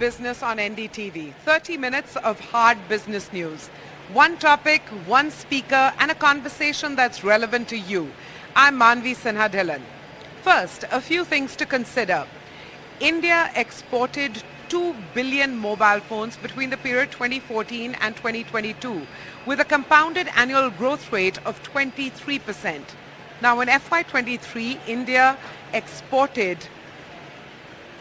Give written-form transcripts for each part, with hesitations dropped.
Business on NDTV. 30 minutes of hard business news. One topic, one speaker, and a conversation that's relevant to you. I'm Manvi Sinha Dhillon. First, a few things to consider. India exported 2 billion mobile phones between the period 2014 and 2022 with a compounded annual growth rate of 23%. Now in FY23, India exported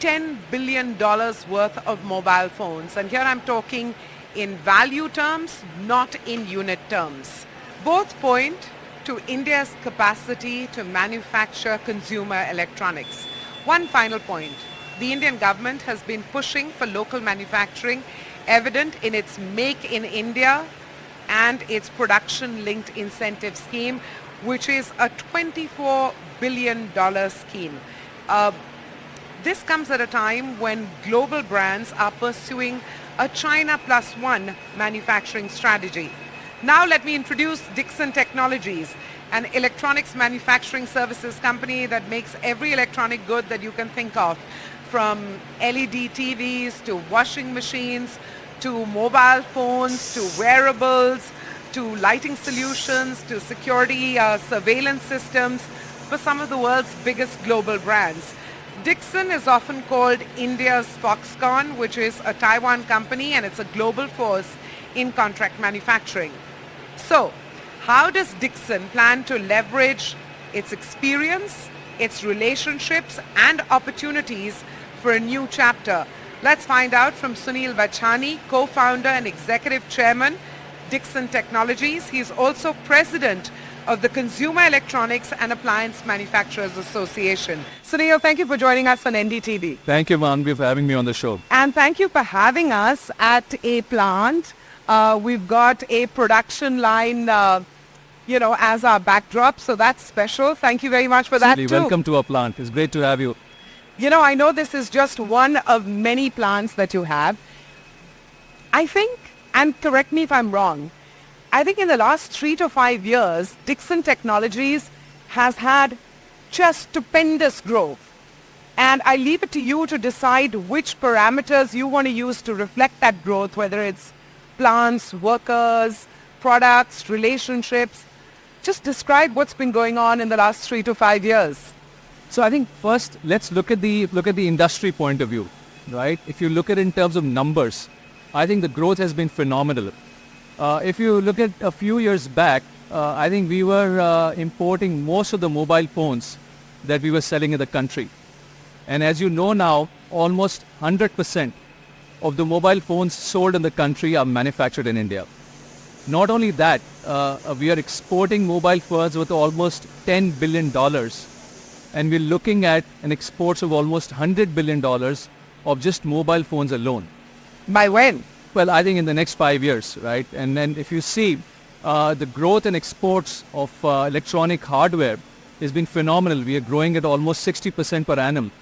$10 billion worth of mobile phones. And here I'm talking in value terms, not in unit terms. Both point to India's capacity to manufacture consumer electronics. One final point. The Indian government has been pushing for local manufacturing, evident in its Make in India and its production-linked incentive scheme, which is a $24 billion scheme. This comes at a time when global brands are pursuing a China Plus One manufacturing strategy. Now let me introduce Dixon Technologies, an electronics manufacturing services company that makes every electronic good that you can think of, from LED TVs to washing machines to mobile phones to wearables to lighting solutions to security surveillance systems for some of the world's biggest global brands. Dixon is often called India's Foxconn, which is a Taiwan company, and it's a global force in contract manufacturing. So, how does Dixon plan to leverage its experience, its relationships and opportunities for a new chapter? Let's find out from Sunil Vachani, co-founder and executive chairman, Dixon Technologies. He's also president of the Consumer Electronics and Appliance Manufacturers Association. Sunil, thank you for joining us on NDTV. Thank you, Manvi, for having me on the show. And thank you for having us at a plant. We've got a production line, as our backdrop, so that's special. Thank you very much for that too. Welcome to our plant. It's great to have you. I know this is just one of many plants that you have. I think, and correct me if I'm wrong, I think in the last 3 to 5 years, Dixon Technologies has had just stupendous growth. And I leave it to you to decide which parameters you want to use to reflect that growth, whether it's plants, workers, products, relationships. Just describe what's been going on in the last 3 to 5 years. So I think first, let's look at the industry point of view, right? If you look at it in terms of numbers, I think the growth has been phenomenal. If you look at a few years back, I think we were importing most of the mobile phones that we were selling in the country. And as you know now, almost 100% of the mobile phones sold in the country are manufactured in India. Not only that, we are exporting mobile phones worth almost $10 billion. And we're looking at an exports of almost $100 billion of just mobile phones alone. By when? Well, I think in the next 5 years, right? And then if you see the growth in exports of electronic hardware has been phenomenal. We are growing at almost 60% per annum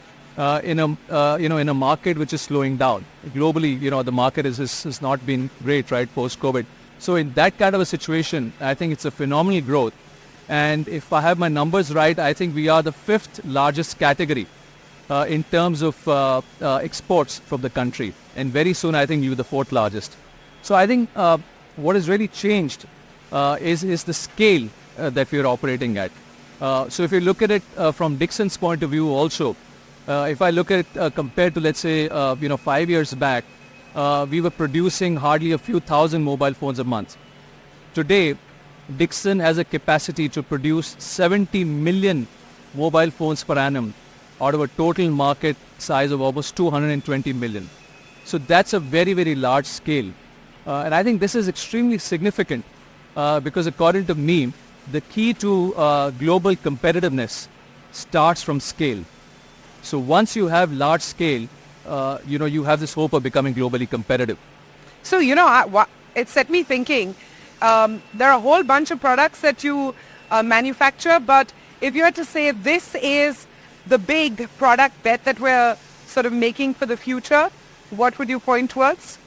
in a market which is slowing down. Globally, the market has not been great, right, post-COVID. So in that kind of a situation, I think it's a phenomenal growth. And if I have my numbers right, I think we are the 5th largest category in terms of exports from the country. And very soon, I think you're the 4th largest. So I think what has really changed is the scale that we are operating at. So if you look at it from Dixon's point of view also, if I look at it compared to, let's say, 5 years back, we were producing hardly a few thousand mobile phones a month. Today, Dixon has a capacity to produce 70 million mobile phones per annum out of a total market size of almost 220 million. So that's a very, very large scale. And I think this is extremely significant because according to me, the key to global competitiveness starts from scale. So once you have large scale, you have this hope of becoming globally competitive. So, it set me thinking, there are a whole bunch of products that you manufacture, but if you had to say this is the big product bet that we're sort of making for the future, what would you point towards?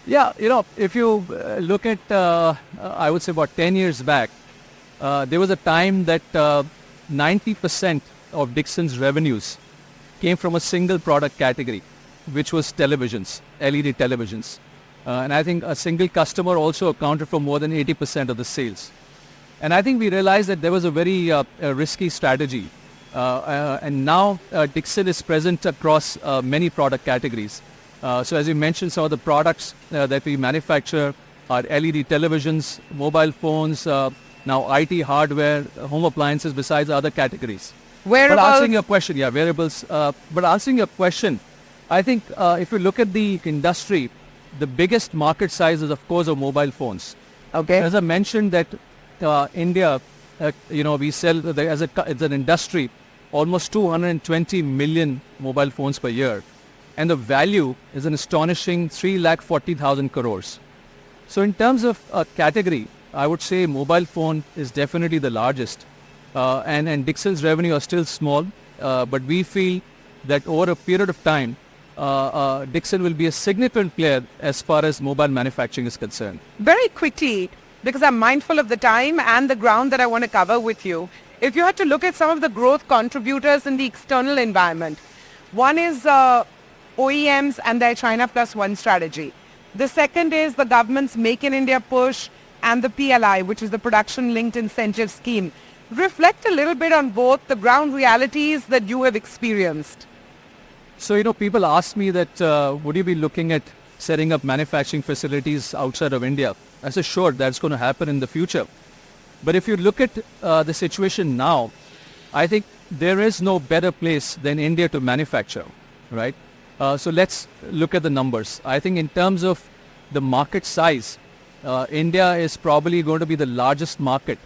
Yeah, if you look at, I would say about 10 years back, there was a time that 90% of Dixon's revenues came from a single product category. which was televisions, LED televisions. And I think a single customer also accounted for more than 80% of the sales. And I think we realized that there was a very risky strategy. And now Dixon is present across many product categories. So as you mentioned, some of the products that we manufacture are LED televisions, mobile phones, now IT hardware, home appliances, besides other categories. Wearables. But answering your question, yeah, wearables. But answering your question, I think if you look at the industry, the biggest market size is, of course, of mobile phones. Okay. As I mentioned that India, we sell as an industry almost 220 million mobile phones per year. And the value is an astonishing 3,40,000 crores. So in terms of category, I would say mobile phone is definitely the largest. And Dixon's revenue are still small, but we feel that over a period of time, Dixon will be a significant player as far as mobile manufacturing is concerned. Very quickly, because I'm mindful of the time and the ground that I want to cover with you, if you had to look at some of the growth contributors in the external environment, one is OEMs and their China Plus One strategy. The second is the government's Make in India push and the PLI, which is the Production Linked Incentive Scheme. Reflect a little bit on both the ground realities that you have experienced. So, people ask me that would you be looking at setting up manufacturing facilities outside of India? I said, sure, that's going to happen in the future. But if you look at the situation now, I think there is no better place than India to manufacture, right? So let's look at the numbers. I think in terms of the market size, India is probably going to be the largest market,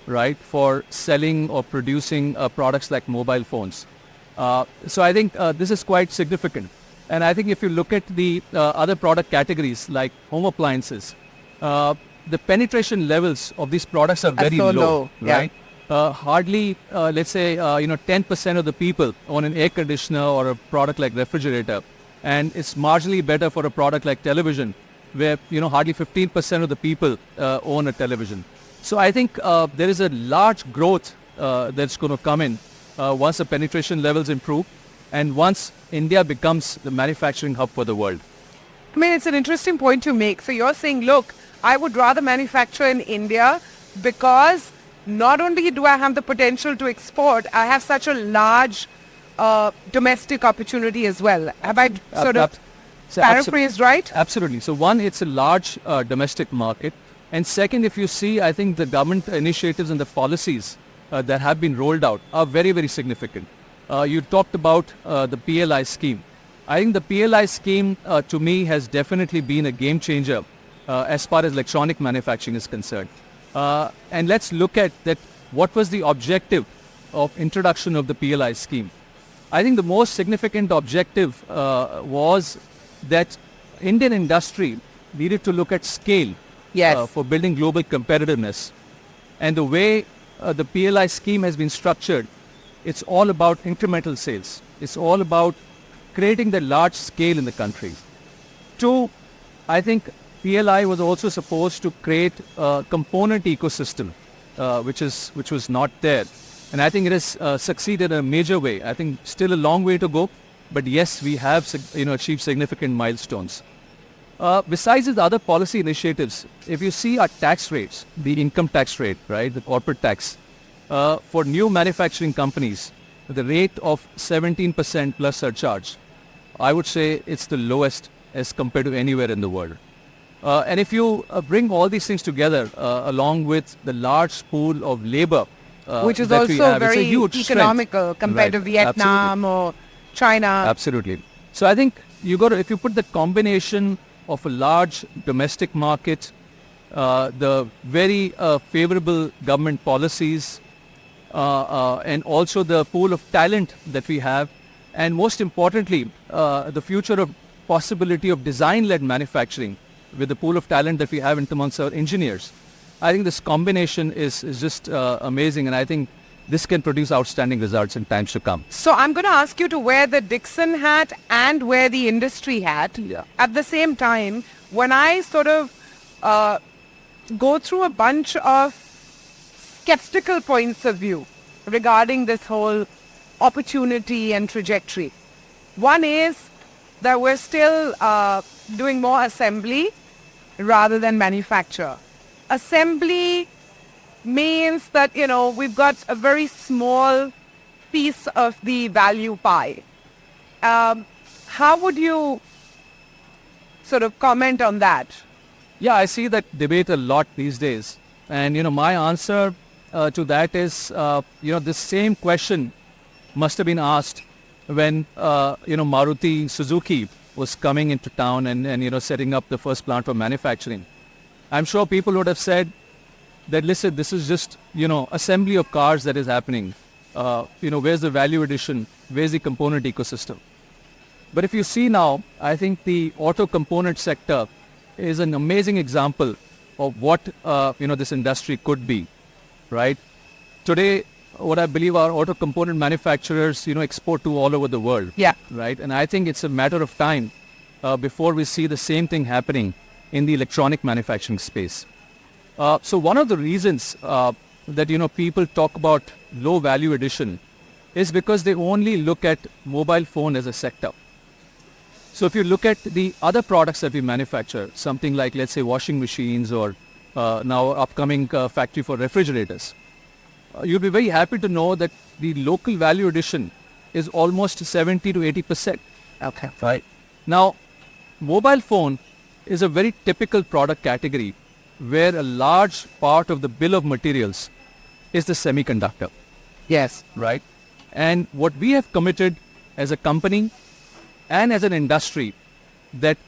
right, for selling or producing products like mobile phones. So I think this is quite significant. And I think if you look at the other product categories like home appliances, the penetration levels of these products are very so low, right? Yeah. Hardly, let's say, 10% of the people own an air conditioner or a product like refrigerator. And it's marginally better for a product like television, where, hardly 15% of the people own a television. So I think there is a large growth that's going to come in once the penetration levels improve and once India becomes the manufacturing hub for the world. I mean, it's an interesting point to make. So you're saying, look, I would rather manufacture in India because not only do I have the potential to export, I have such a large domestic opportunity as well. Have I sort of paraphrased right? Absolutely. So one, it's a large domestic market. And second, if you see, I think the government initiatives and the policies that have been rolled out are very, very significant. You talked about the PLI scheme. I think the PLI scheme to me has definitely been a game changer as far as electronic manufacturing is concerned. And let's look at that. What was the objective of introduction of the PLI scheme? I think the most significant objective was that Indian industry needed to look at scale for building global competitiveness. And the way the PLI scheme has been structured, it's all about incremental sales. It's all about creating the large scale in the country. Two, I think PLI was also supposed to create a component ecosystem, which was not there. And I think it has succeeded in a major way. I think still a long way to go, but yes, we have achieved significant milestones. Besides the other policy initiatives, if you see our tax rates, the income tax rate, right, the corporate tax, for new manufacturing companies, the rate of 17% plus surcharge, I would say it's the lowest as compared to anywhere in the world. And if you bring all these things together, along with the large pool of labor, which is also very economical strength. compared to Vietnam or China. Absolutely. So I think if you put the combination of a large domestic market, the very favorable government policies, and also the pool of talent that we have, and most importantly, the future of possibility of design-led manufacturing with the pool of talent that we have in amongst our engineers. I think this combination is just amazing, and I think this can produce outstanding results in times to come. So I'm going to ask you to wear the Dixon hat and wear the industry hat. Yeah. At the same time, when I sort of go through a bunch of skeptical points of view regarding this whole opportunity and trajectory. One is, that we're still doing more assembly rather than manufacture. Assembly means that, we've got a very small piece of the value pie. How would you sort of comment on that? Yeah, I see that debate a lot these days. And, my answer to that is, this same question must have been asked when, Maruti Suzuki was coming into town and setting up the first plant for manufacturing. I'm sure people would have said that, listen, this is just, assembly of cars that is happening. Where's the value addition? Where's the component ecosystem? But if you see now, I think the auto component sector is an amazing example of what, this industry could be, right? Today, what I believe our auto component manufacturers, export to all over the world. Yeah. Right? And I think it's a matter of time before we see the same thing happening in the electronic manufacturing space. So one of the reasons that, people talk about low value addition is because they only look at mobile phone as a sector. So if you look at the other products that we manufacture, something like, let's say, washing machines or now upcoming factory for refrigerators, you'll be very happy to know that the local value addition is almost 70 to 80%. Okay. Right. Now, mobile phone is a very typical product category where a large part of the bill of materials is the semiconductor. Yes. Right. And what we have committed as a company and as an industry, that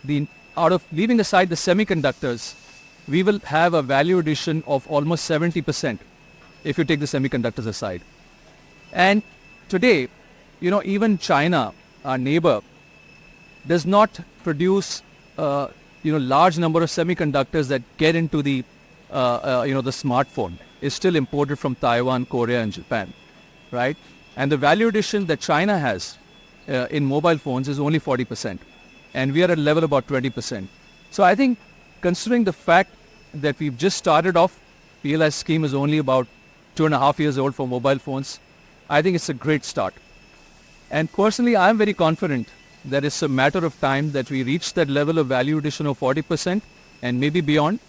out of leaving aside the semiconductors, we will have a value addition of almost 70% if you take the semiconductors aside. And today, even China, our neighbor, does not produce, large number of semiconductors that get into the smartphone. It's still imported from Taiwan, Korea, and Japan, right? And the value addition that China has in mobile phones is only 40%. And we are at a level about 20%. So I think considering the fact that we've just started off, PLI scheme is only about 2.5 years old for mobile phones, I think it's a great start. And personally, I'm very confident that it's a matter of time that we reach that level of value addition of 40% and maybe beyond.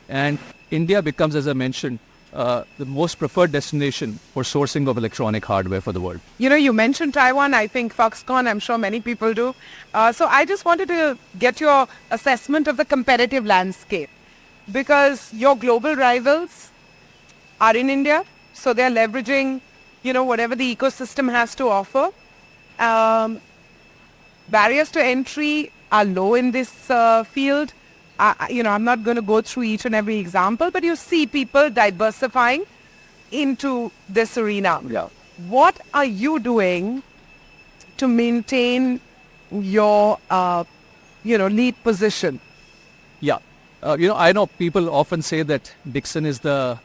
And India becomes, as I mentioned, the most preferred destination for sourcing of electronic hardware for the world. You mentioned Taiwan. I think Foxconn, I'm sure many people do. So I just wanted to get your assessment of the competitive landscape, because your global rivals are in India. So they're leveraging, whatever the ecosystem has to offer. Barriers to entry are low in this field. I'm not going to go through each and every example, but you see people diversifying into this arena. Yeah. What are you doing to maintain your, lead position? Yeah. I know people often say that Dixon is the,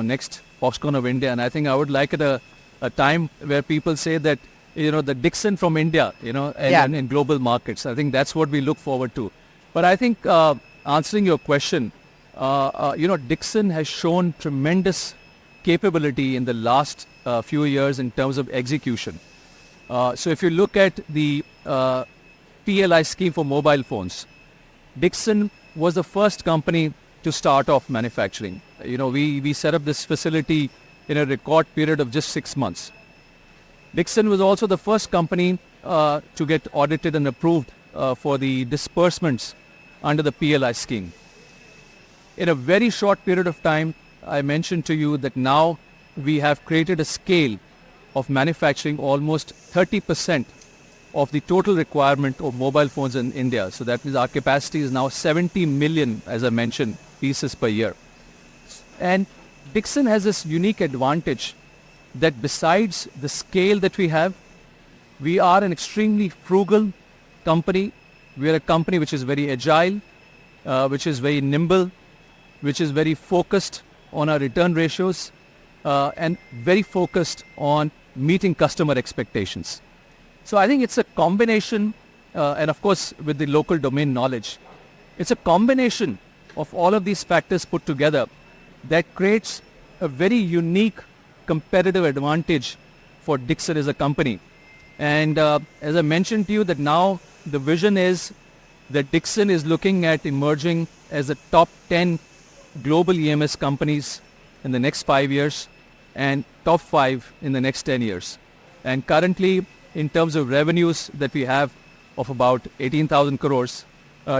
next Foxconn of India. And I think I would like at a time where people say that, the Dixon from India, and in global markets. I think that's what we look forward to. But I think answering your question, Dixon has shown tremendous capability in the last few years in terms of execution. So if you look at the PLI scheme for mobile phones, Dixon was the first company to start off manufacturing. We set up this facility in a record period of just 6 months. Dixon was also the first company to get audited and approved for the disbursements under the PLI scheme. In a very short period of time, I mentioned to you that now we have created a scale of manufacturing almost 30% of the total requirement of mobile phones in India. So that means our capacity is now 70 million, as I mentioned, pieces per year. And Dixon has this unique advantage that besides the scale that we have, we are an extremely frugal company. We are a company which is very agile, which is very nimble, which is very focused on our return ratios, and very focused on meeting customer expectations. So I think it's a combination, and of course with the local domain knowledge, it's a combination of all of these factors put together that creates a very unique competitive advantage for Dixon as a company. And as I mentioned to you, that now the vision is that Dixon is looking at emerging as a top 10 global EMS companies in the next 5 years and top 5 in the next 10 years. And currently, in terms of revenues that we have of about 18,000 crores,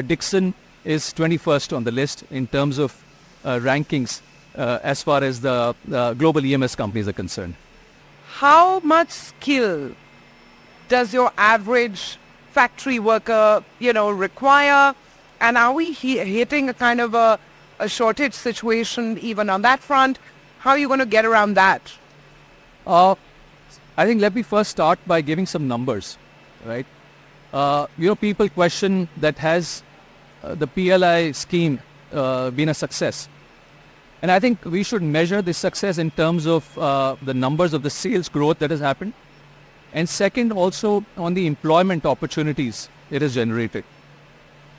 Dixon is 21st on the list in terms of rankings as far as the global EMS companies are concerned. How much skill does your average factory worker, require? And are we hitting a kind of a shortage situation even on that front? How are you going to get around that? I think let me first start by giving some numbers, right? People question that has the PLI scheme been a success? And I think we should measure this success in terms of the numbers of the sales growth that has happened. And second, also on the employment opportunities it has generated.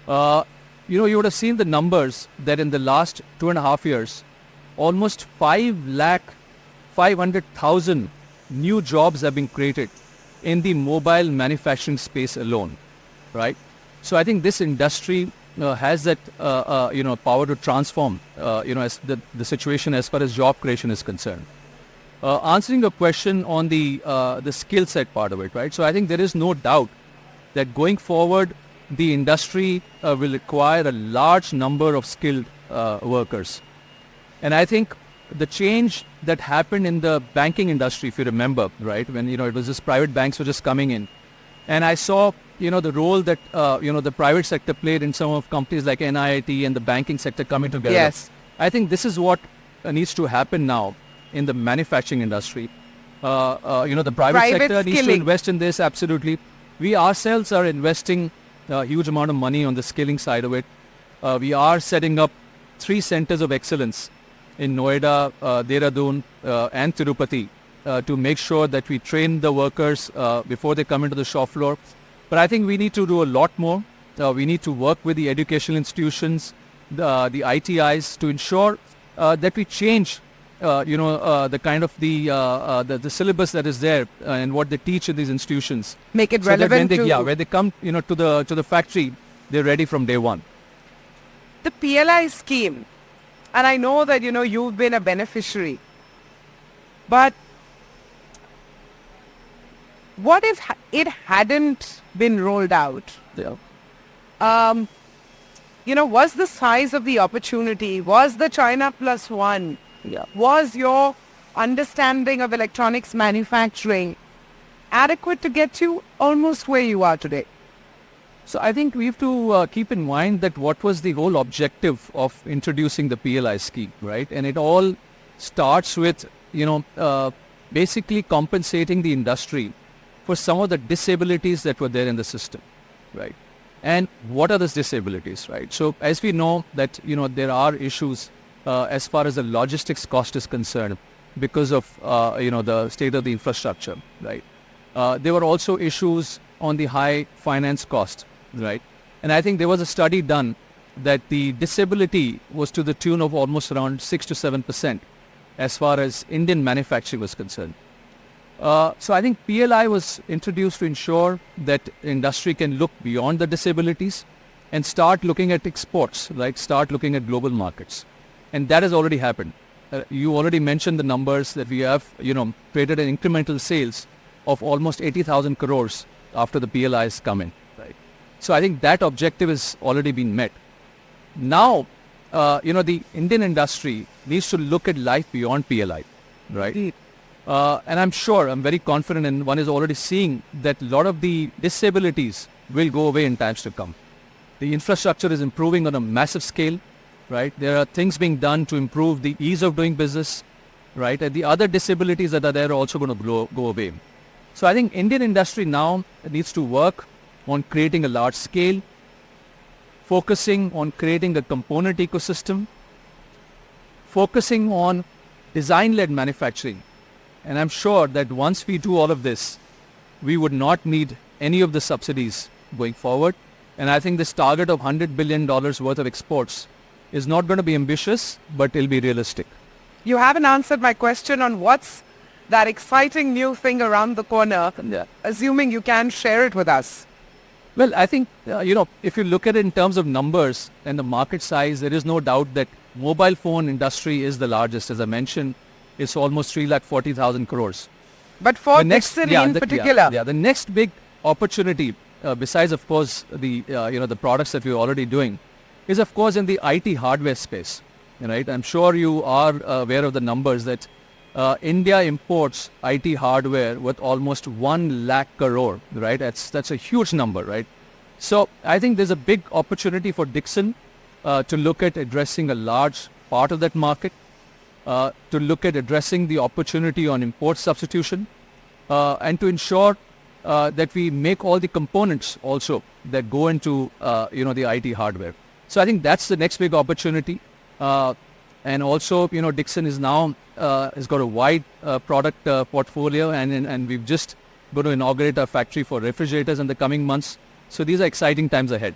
You would have seen the numbers that in the last 2.5 years, almost 500,000 new jobs have been created in the mobile manufacturing space alone, right? So I think this industry has that, power to transform, as the situation as far as job creation is concerned. Answering your question on the skill set part of it, right? So I think there is no doubt that going forward, the industry will require a large number of skilled workers. And I think the change that happened in the banking industry, if you remember, right, when, it was just private banks were just coming in. And I saw, the role that, the private sector played in some of companies like NIIT and the banking sector coming together. Yes. I think this is what needs to happen now in the manufacturing industry. The private sector needs to invest in this, absolutely. We ourselves are investing a huge amount of money on the skilling side of it. We are setting up 3 centers of excellence in Noida, Dehradun, and Tirupati to make sure that we train the workers before they come into the shop floor. But I think we need to do a lot more. We need to work with the educational institutions, the ITIs, to ensure that we change, the kind of the syllabus that is there and what they teach in these institutions. Make it so relevant that when they come, to the factory, they're ready from day one. The PLI scheme, and I know that, you've been a beneficiary, but what if it hadn't been rolled out? Yeah. Was the size of the opportunity, was the China Plus One, was your understanding of electronics manufacturing adequate to get you almost where you are today? So I think we have to keep in mind that what was the whole objective of introducing the PLI scheme, right? And it all starts with, basically compensating the industry for some of the disabilities that were there in the system, right? And what are those disabilities, right? So as we know that, there are issues as far as the logistics cost is concerned because of, the state of the infrastructure, right? There were also issues on the high finance cost, right? And I think there was a study done that the disability was to the tune of almost around 6 to 7% as far as Indian manufacturing was concerned. So I think PLI was introduced to ensure that industry can look beyond the disabilities and start looking at exports, right? Start looking at global markets. And that has already happened. You already mentioned the numbers that we have, created an incremental sales of almost 80,000 crores after the PLI has come in, right? So I think that objective has already been met. Now, the Indian industry needs to look at life beyond PLI, right? Indeed. And I'm very confident, and one is already seeing that a lot of the disabilities will go away in times to come. The infrastructure is improving on a massive scale, right? There are things being done to improve the ease of doing business, right? And the other disabilities that are there are also going to go away. So I think Indian industry now needs to work on creating a large scale, focusing on creating a component ecosystem, focusing on design-led manufacturing. And I'm sure that once we do all of this, we would not need any of the subsidies going forward. And I think this target of $100 billion worth of exports is not going to be ambitious, but it'll be realistic. You haven't answered my question on what's that exciting new thing around the corner, assuming you can share it with us. Well, I think, if you look at it in terms of numbers and the market size, there is no doubt that mobile phone industry is the largest. As I mentioned, it's almost 3,40,000 crores. But for Dixon in particular. The next big opportunity, besides, of course, the products that we're already doing, is, of course, in the IT hardware space. Right? I'm sure you are aware of the numbers that India imports IT hardware worth almost 1 lakh crore, right? That's a huge number, right? So I think there's a big opportunity for Dixon to look at addressing a large part of that market, to look at addressing the opportunity on import substitution, and to ensure that we make all the components also that go into the IT hardware. So I think that's the next big opportunity. And also, Dixon is now has got a wide product portfolio, and we've just going to inaugurate a factory for refrigerators in the coming months. So these are exciting times ahead.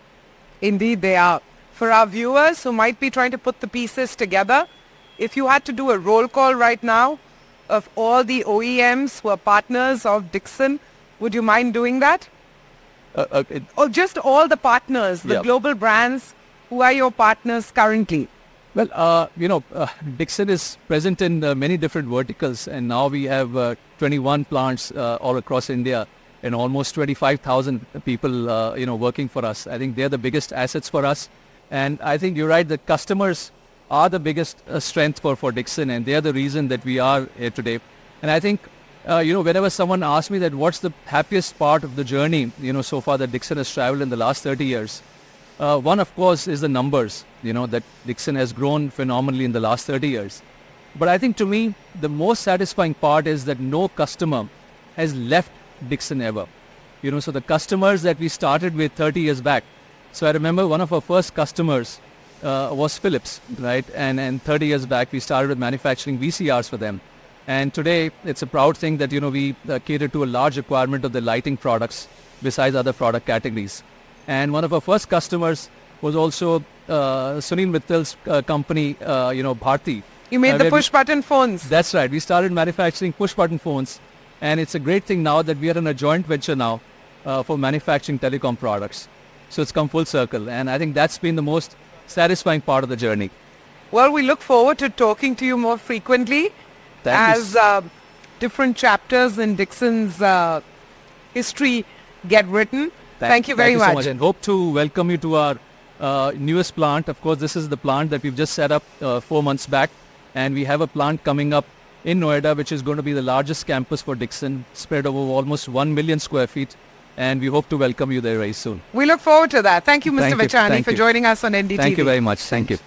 Indeed, they are. For our viewers who might be trying to put the pieces together, if you had to do a roll call right now of all the OEMs who are partners of Dixon, would you mind doing that? Or just all the partners, the global brands, who are your partners currently? Well, Dixon is present in many different verticals, and now we have 21 plants all across India and almost 25,000 people, working for us. I think they're the biggest assets for us. And I think you're right, the customers are the biggest strength for Dixon, and they're the reason that we are here today. And I think, whenever someone asks me that what's the happiest part of the journey, so far that Dixon has traveled in the last 30 years, one, of course, is the numbers, that Dixon has grown phenomenally in the last 30 years. But I think to me, the most satisfying part is that no customer has left Dixon ever. So the customers that we started with 30 years back. So I remember one of our first customers was Philips, right? And 30 years back, we started with manufacturing VCRs for them. And today, it's a proud thing that, we cater to a large requirement of the lighting products besides other product categories. And one of our first customers was also Sunil Mittal's company, Bharti. You made the push-button phones. That's right. We started manufacturing push-button phones. And it's a great thing now that we are in a joint venture now for manufacturing telecom products. So it's come full circle. And I think that's been the most satisfying part of the journey. Well, we look forward to talking to you more frequently as different chapters in Dixon's history get written. Thank you very much. So much, and hope to welcome you to our newest plant. Of course, this is the plant that we've just set up 4 months back, and we have a plant coming up in Noida, which is going to be the largest campus for Dixon, spread over almost 1 million square feet, and we hope to welcome you there very soon. We look forward to that. Thank you, Mr. Vachani, for joining us on NDTV. Thank you very much. Thank you.